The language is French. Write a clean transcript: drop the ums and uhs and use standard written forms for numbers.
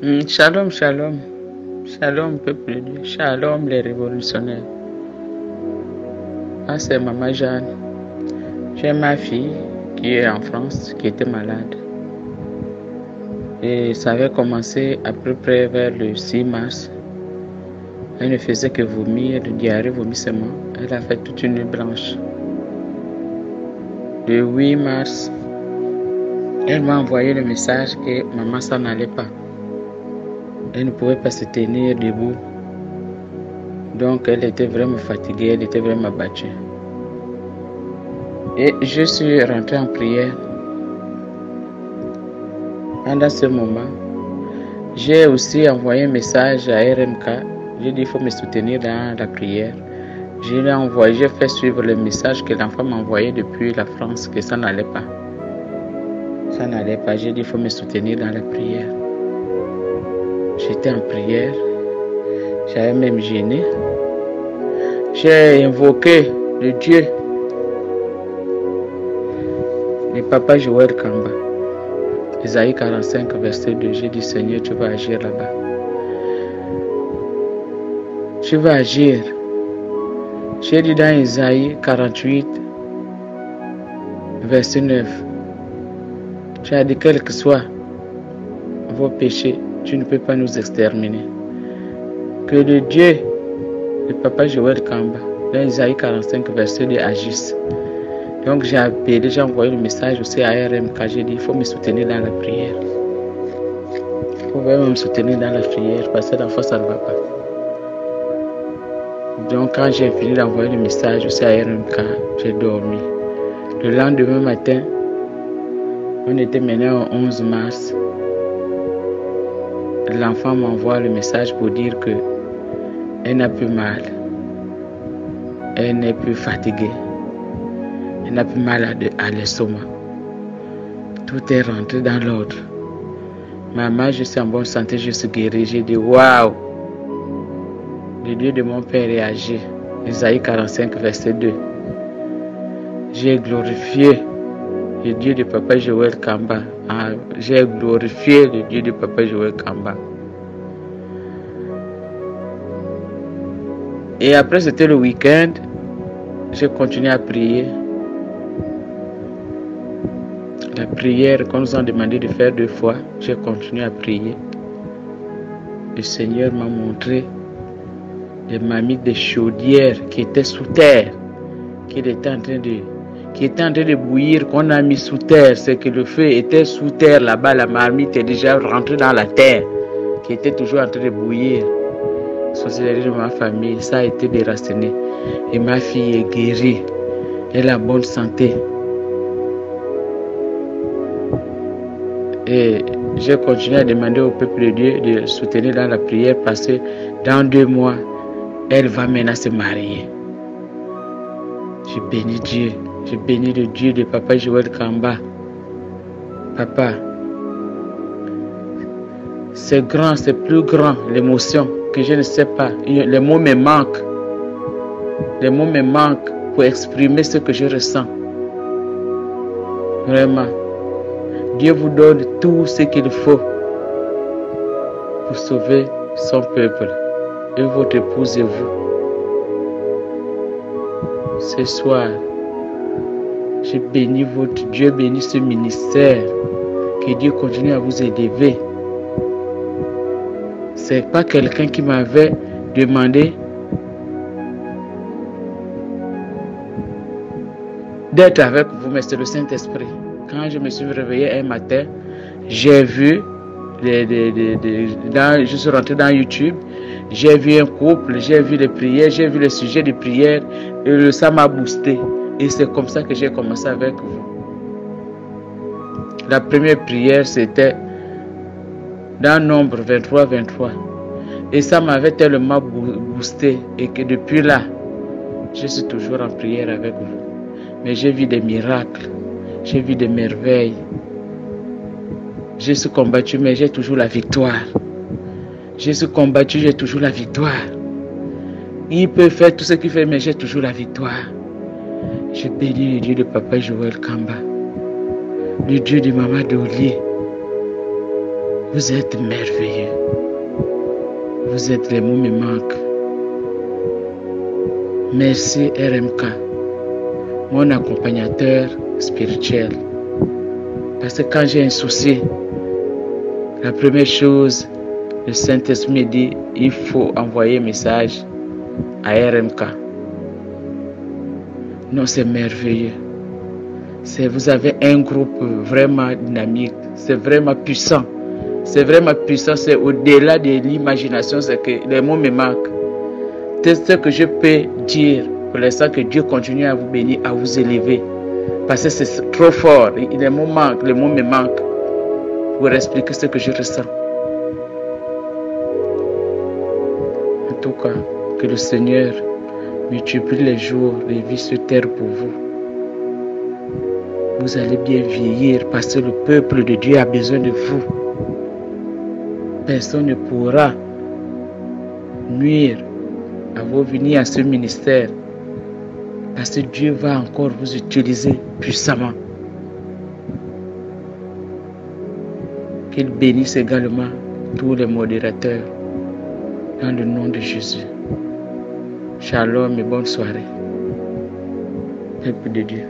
Shalom, shalom. Shalom, peuple de Dieu. Shalom, les révolutionnaires. Ah, c'est Maman Jeanne. J'ai ma fille qui est en France, qui était malade. Et ça avait commencé à peu près vers le 6 mars. Elle ne faisait que vomir, de diarrhée, vomissement. Elle a fait toute une nuit blanche. Le 8 mars, elle m'a envoyé le message que maman, ça n'allait pas. Elle ne pouvait pas se tenir debout. Donc, elle était vraiment fatiguée, elle était vraiment abattue. Et je suis rentré en prière. Pendant ce moment, j'ai aussi envoyé un message à RMK. J'ai dit qu'il faut me soutenir dans la prière. J'ai fait suivre le message que l'enfant m'a envoyé depuis la France, que ça n'allait pas. Ça n'allait pas. J'ai dit qu'il faut me soutenir dans la prière. J'étais en prière. J'avais même gêné. J'ai invoqué le Dieu de Papa Joël Kamba. Isaïe 45, verset 2. J'ai dit, Seigneur, tu vas agir là-bas. Tu vas agir. J'ai dit dans Isaïe 48, verset 9. Tu as dit, quel que soit vos péchés, tu ne peux pas nous exterminer. Que le Dieu de Papa Joël Kamba, dans Isaïe 45, verset 2, agisse. Donc j'ai appelé, j'ai envoyé le message aussi à RMK. J'ai dit, il faut me soutenir dans la prière. Il faut vraiment me soutenir dans la prière parce que l'enfant, ça ne va pas. Donc quand j'ai fini d'envoyer le message aussi à RMK, j'ai dormi. Le lendemain matin, on était maintenant au 11 mars. L'enfant m'envoie le message pour dire que elle n'a plus mal. Elle n'est plus fatiguée. Elle n'a plus mal à l'estomac. Tout est rentré dans l'ordre. Maman, je suis en bonne santé, je suis guéri. J'ai dit, waouh! Le Dieu de mon père est agi. Isaïe 45, verset 2. J'ai glorifié le Dieu de Papa Joël Kamba. J'ai glorifié le Dieu de Papa Joël Kamba. Et après, c'était le week-end. J'ai continué à prier. La prière qu'on nous a demandé de faire 2 fois, j'ai continué à prier. Le Seigneur m'a montré des marmites, des chaudières qui étaient sous terre, qui étaient en train de bouillir, qu'on a mis sous terre. C'est que le feu était sous terre là-bas, la marmite est déjà rentrée dans la terre, qui était toujours en train de bouillir. Sorcellerie de ma famille, ça a été déraciné. Et ma fille est guérie. Elle a bonne santé. Et j'ai continué à demander au peuple de Dieu de soutenir dans la prière parce que dans 2 mois, elle va maintenant se marier. Je bénis Dieu. Je bénis le Dieu de Papa Joël Kamba. Papa, c'est grand, c'est plus grand, l'émotion que je ne sais pas. Les mots me manquent. Les mots me manquent pour exprimer ce que je ressens. Vraiment. Dieu vous donne tout ce qu'il faut pour sauver son peuple et votre épouse et vous. Ce soir, je bénis votre Dieu, bénis ce ministère. Que Dieu continue à vous élever. C'est pas quelqu'un qui m'avait demandé d'être avec vous, mais c'est le Saint-Esprit. Quand je me suis réveillé un matin, j'ai vu, je suis rentré dans YouTube, j'ai vu un couple, j'ai vu les prières, j'ai vu les sujets de prière, et ça m'a boosté. Et c'est comme ça que j'ai commencé avec vous. La première prière, c'était dans Nombre 23. Et ça m'avait tellement boosté, et que depuis là, je suis toujours en prière avec vous. Mais j'ai vu des miracles. J'ai vu des merveilles. Je suis combattu, mais j'ai toujours la victoire. Je suis combattu, j'ai toujours la victoire. Il peut faire tout ce qu'il fait, mais j'ai toujours la victoire. Je bénis le Dieu de Papa Joël Kamba. Le Dieu de Maman Dolier. Vous êtes merveilleux. Vous êtes, les mots me manquent. Merci RMK, mon accompagnateur spirituel. Parce que quand j'ai un souci, la première chose, le Saint-Esprit me dit, il faut envoyer un message à RMK. Non, c'est merveilleux. Vous avez un groupe vraiment dynamique. C'est vraiment puissant. C'est vraiment puissant. C'est au-delà de l'imagination. C'est que les mots me manquent. C'est ce que je peux dire pour l'instant, que Dieu continue à vous bénir, à vous élever. Parce que c'est trop fort. Les mots me manquent pour expliquer ce que je ressens. En tout cas, que le Seigneur multiplie les jours, les vies sur terre pour vous. Vous allez bien vieillir parce que le peuple de Dieu a besoin de vous. Personne ne pourra nuire à vos venues à ce ministère parce que Dieu va encore vous utiliser puissamment. Qu'il bénisse également tous les modérateurs dans le nom de Jésus. Shalom et bonne soirée. Peuple de Dieu.